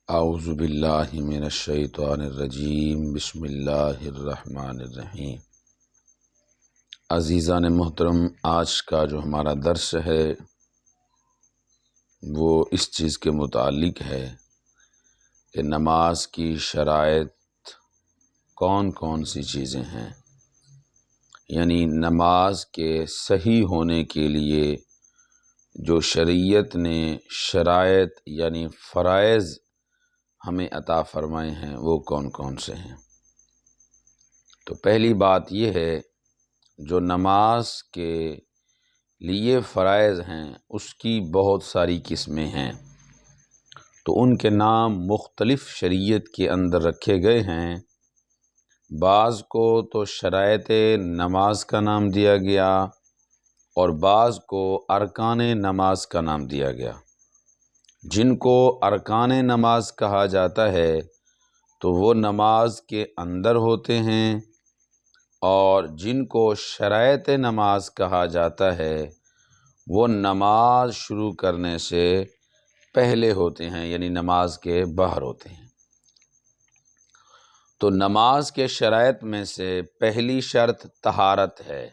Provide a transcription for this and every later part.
اعوذ باللہ من الشیطان الرجیم بسم اللہ الرحمن الرحیم۔ عزیزان محترم، آج کا جو ہمارا درس ہے وہ اس چیز کے متعلق ہے کہ نماز کی شرائط کون کون سی چیزیں ہیں، یعنی نماز کے صحیح ہونے کے لیے جو شریعت نے شرائط یعنی فرائض ہمیں عطا فرمائے ہیں وہ کون کون سے ہیں۔ تو پہلی بات یہ ہے، جو نماز کے لیے فرائض ہیں اس کی بہت ساری قسمیں ہیں، تو ان کے نام مختلف شریعت کے اندر رکھے گئے ہیں۔ بعض کو تو شرائط نماز کا نام دیا گیا اور بعض کو ارکان نماز کا نام دیا گیا۔ جن کو ارکان نماز کہا جاتا ہے تو وہ نماز کے اندر ہوتے ہیں، اور جن کو شرائط نماز کہا جاتا ہے وہ نماز شروع کرنے سے پہلے ہوتے ہیں، یعنی نماز کے باہر ہوتے ہیں۔ تو نماز کے شرائط میں سے پہلی شرط طہارت ہے۔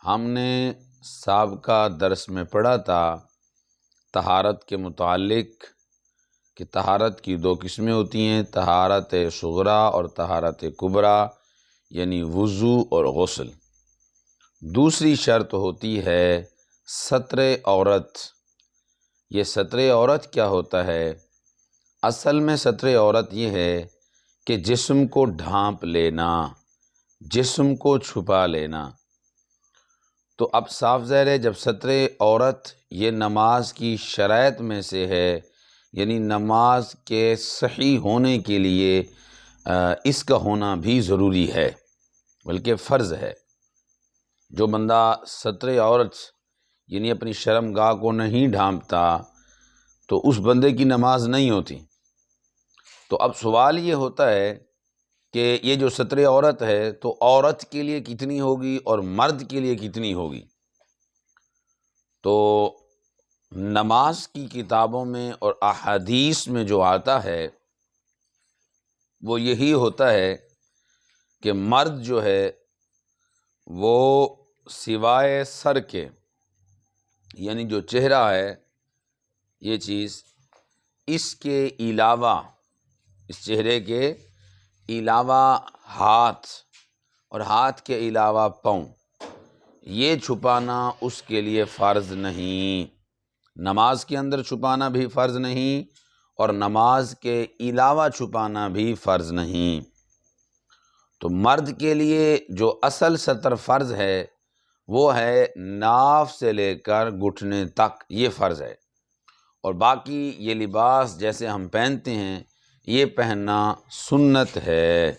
ہم نے سابقہ درس میں پڑھا تھا طہارت کے متعلق کہ طہارت کی دو قسمیں ہوتی ہیں، طہارت صغریٰ اور طہارت کبریٰ، یعنی وضو اور غسل۔ دوسری شرط ہوتی ہے ستر عورت۔ یہ ستر عورت کیا ہوتا ہے؟ اصل میں ستر عورت یہ ہے کہ جسم کو ڈھانپ لینا، جسم کو چھپا لینا۔ تو اب صاف ظاہر ہے جب ستر عورت یہ نماز کی شرائط میں سے ہے، یعنی نماز کے صحیح ہونے کے لیے اس کا ہونا بھی ضروری ہے، بلکہ فرض ہے۔ جو بندہ ستر عورت یعنی اپنی شرمگاہ کو نہیں ڈھانپتا تو اس بندے کی نماز نہیں ہوتی۔ تو اب سوال یہ ہوتا ہے کہ یہ جو ستر عورت ہے تو عورت کے لیے کتنی ہوگی اور مرد کے لیے کتنی ہوگی؟ تو نماز کی کتابوں میں اور احادیث میں جو آتا ہے وہ یہی ہوتا ہے کہ مرد جو ہے وہ سوائے سر کے، یعنی جو چہرہ ہے یہ چیز، اس کے علاوہ، اس چہرے کے علاوہ ہاتھ اور ہاتھ کے علاوہ پاؤں، یہ چھپانا اس کے لیے فرض نہیں۔ نماز کے اندر چھپانا بھی فرض نہیں اور نماز کے علاوہ چھپانا بھی فرض نہیں۔ تو مرد کے لیے جو اصل ستر فرض ہے وہ ہے ناف سے لے کر گھٹنے تک، یہ فرض ہے۔ اور باقی یہ لباس جیسے ہم پہنتے ہیں یہ پہننا سنت ہے۔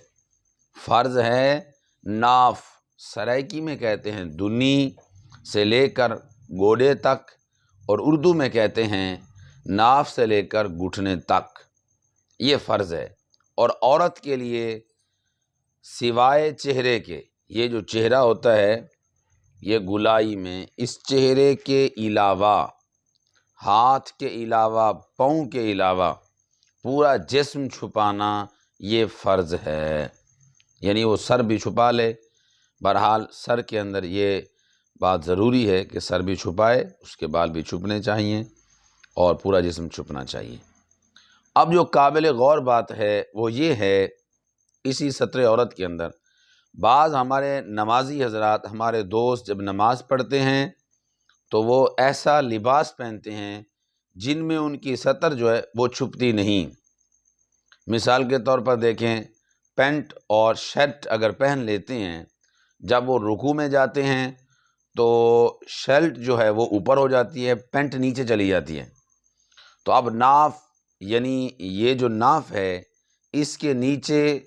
فرض ہے ناف، سرائکی میں کہتے ہیں دنی سے لے کر گوڑے تک، اور اردو میں کہتے ہیں ناف سے لے کر گھٹنے تک، یہ فرض ہے۔ اور عورت کے لیے سوائے چہرے کے، یہ جو چہرہ ہوتا ہے یہ گلائی میں، اس چہرے کے علاوہ، ہاتھ کے علاوہ، پاؤں کے علاوہ پورا جسم چھپانا یہ فرض ہے، یعنی وہ سر بھی چھپا لے۔ بہرحال سر کے اندر یہ بات ضروری ہے کہ سر بھی چھپائے، اس کے بال بھی چھپنے چاہیے اور پورا جسم چھپنا چاہیے۔ اب جو قابل غور بات ہے وہ یہ ہے، اسی ستر عورت کے اندر بعض ہمارے نمازی حضرات، ہمارے دوست جب نماز پڑھتے ہیں تو وہ ایسا لباس پہنتے ہیں جن میں ان کی سطر جو ہے وہ چھپتی نہیں۔ مثال کے طور پر دیکھیں، پینٹ اور شرٹ اگر پہن لیتے ہیں، جب وہ رکوع میں جاتے ہیں تو شرٹ جو ہے وہ اوپر ہو جاتی ہے، پینٹ نیچے چلی جاتی ہے۔ تو اب ناف، یعنی یہ جو ناف ہے اس کے نیچے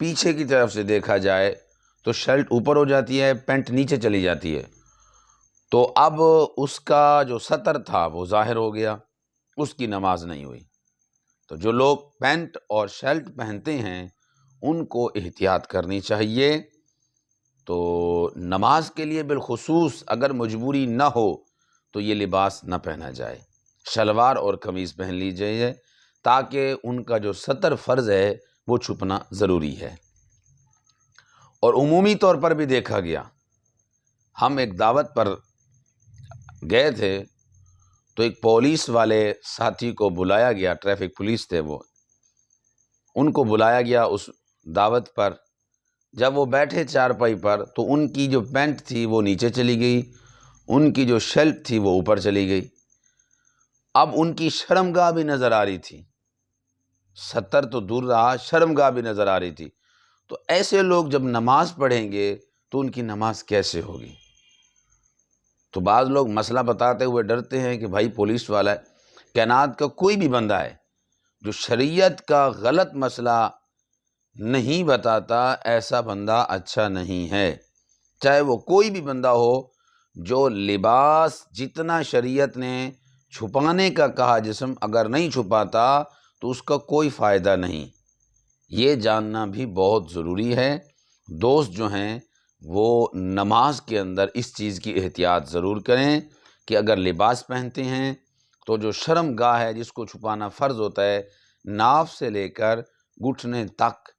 پیچھے کی طرف سے دیکھا جائے تو شرٹ اوپر ہو جاتی ہے، پینٹ نیچے چلی جاتی ہے، تو اب اس کا جو سطر تھا وہ ظاہر ہو گیا، اس کی نماز نہیں ہوئی۔ تو جو لوگ پینٹ اور شرٹ پہنتے ہیں ان کو احتیاط کرنی چاہیے۔ تو نماز کے لیے بالخصوص اگر مجبوری نہ ہو تو یہ لباس نہ پہنا جائے، شلوار اور قمیض پہن لی جائے تاکہ ان کا جو سطر فرض ہے وہ چھپنا ضروری ہے۔ اور عمومی طور پر بھی دیکھا گیا، ہم ایک دعوت پر گئے تھے تو ایک پولیس والے ساتھی کو بلایا گیا، ٹریفک پولیس تھے وہ، ان کو بلایا گیا اس دعوت پر۔ جب وہ بیٹھے چارپائی پر تو ان کی جو پینٹ تھی وہ نیچے چلی گئی، ان کی جو شرٹ تھی وہ اوپر چلی گئی۔ اب ان کی شرمگاہ بھی نظر آ رہی تھی، ستر تو دور رہا، شرمگاہ بھی نظر آ رہی تھی۔ تو ایسے لوگ جب نماز پڑھیں گے تو ان کی نماز کیسے ہوگی؟ تو بعض لوگ مسئلہ بتاتے ہوئے ڈرتے ہیں کہ بھائی پولیس والا ہے، کائنات کا کوئی بھی بندہ ہے جو شریعت کا غلط مسئلہ نہیں بتاتا، ایسا بندہ اچھا نہیں ہے۔ چاہے وہ کوئی بھی بندہ ہو، جو لباس جتنا شریعت نے چھپانے کا کہا جسم اگر نہیں چھپاتا تو اس کا کوئی فائدہ نہیں۔ یہ جاننا بھی بہت ضروری ہے۔ دوست جو ہیں وہ نماز کے اندر اس چیز کی احتیاط ضرور کریں کہ اگر لباس پہنتے ہیں تو جو شرم گاہ ہے جس کو چھپانا فرض ہوتا ہے، ناف سے لے کر گھٹنے تک،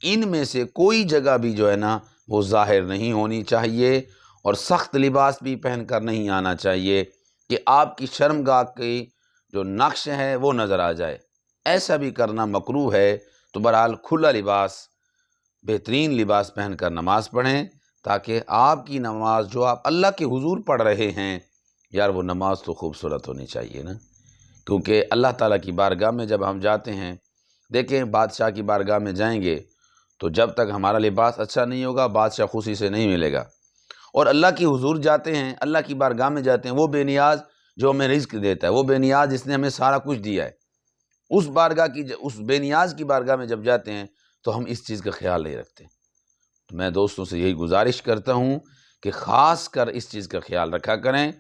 ان میں سے کوئی جگہ بھی جو ہے نا وہ ظاہر نہیں ہونی چاہیے، اور سخت لباس بھی پہن کر نہیں آنا چاہیے کہ آپ کی شرم گاہ کی جو نقش ہے وہ نظر آ جائے۔ ایسا بھی کرنا مکروہ ہے۔ تو بہرحال کھلا لباس، بہترین لباس پہن کر نماز پڑھیں تاکہ آپ کی نماز جو آپ اللہ کے حضور پڑھ رہے ہیں، یار وہ نماز تو خوبصورت ہونی چاہیے نا، کیونکہ اللہ تعالیٰ کی بارگاہ میں جب ہم جاتے ہیں، دیکھیں بادشاہ کی بارگاہ میں جائیں گے تو جب تک ہمارا لباس اچھا نہیں ہوگا بادشاہ خوشی سے نہیں ملے گا۔ اور اللہ کی حضور جاتے ہیں، اللہ کی بارگاہ میں جاتے ہیں، وہ بے نیاز جو ہمیں رزق دیتا ہے، وہ بے نیاز جس نے ہمیں سارا کچھ دیا ہے، اس بے نیاز کی بارگاہ میں جب جاتے ہیں تو ہم اس چیز کا خیال نہیں رکھتے۔ تو میں دوستوں سے یہی گزارش کرتا ہوں کہ خاص کر اس چیز کا خیال رکھا کریں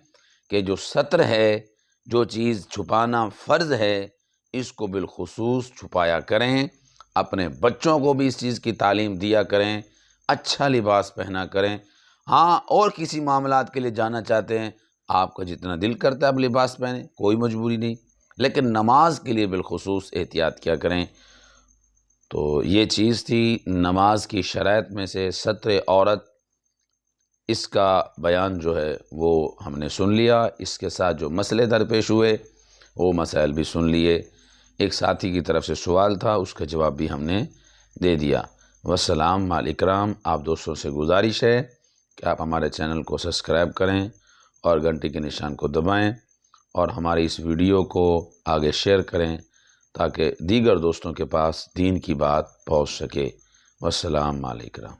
کہ جو ستر ہے، جو چیز چھپانا فرض ہے، اس کو بالخصوص چھپایا کریں۔ اپنے بچوں کو بھی اس چیز کی تعلیم دیا کریں، اچھا لباس پہنا کریں۔ ہاں، اور کسی معاملات کے لیے جانا چاہتے ہیں، آپ کا جتنا دل کرتا ہے اب لباس پہنیں، کوئی مجبوری نہیں، لیکن نماز کے لیے بالخصوص احتیاط کیا کریں۔ تو یہ چیز تھی نماز کی شرائط میں سے ستر عورت، اس کا بیان جو ہے وہ ہم نے سن لیا، اس کے ساتھ جو مسئلے درپیش ہوئے وہ مسائل بھی سن لیے۔ ایک ساتھی کی طرف سے سوال تھا، اس کا جواب بھی ہم نے دے دیا۔ والسلام مع الاکرام۔ آپ دوستوں سے گزارش ہے کہ آپ ہمارے چینل کو سبسکرائب کریں اور گھنٹی کے نشان کو دبائیں، اور ہماری اس ویڈیو کو آگے شیئر کریں تاکہ دیگر دوستوں کے پاس دین کی بات پہنچ سکے۔ والسلام علیکم۔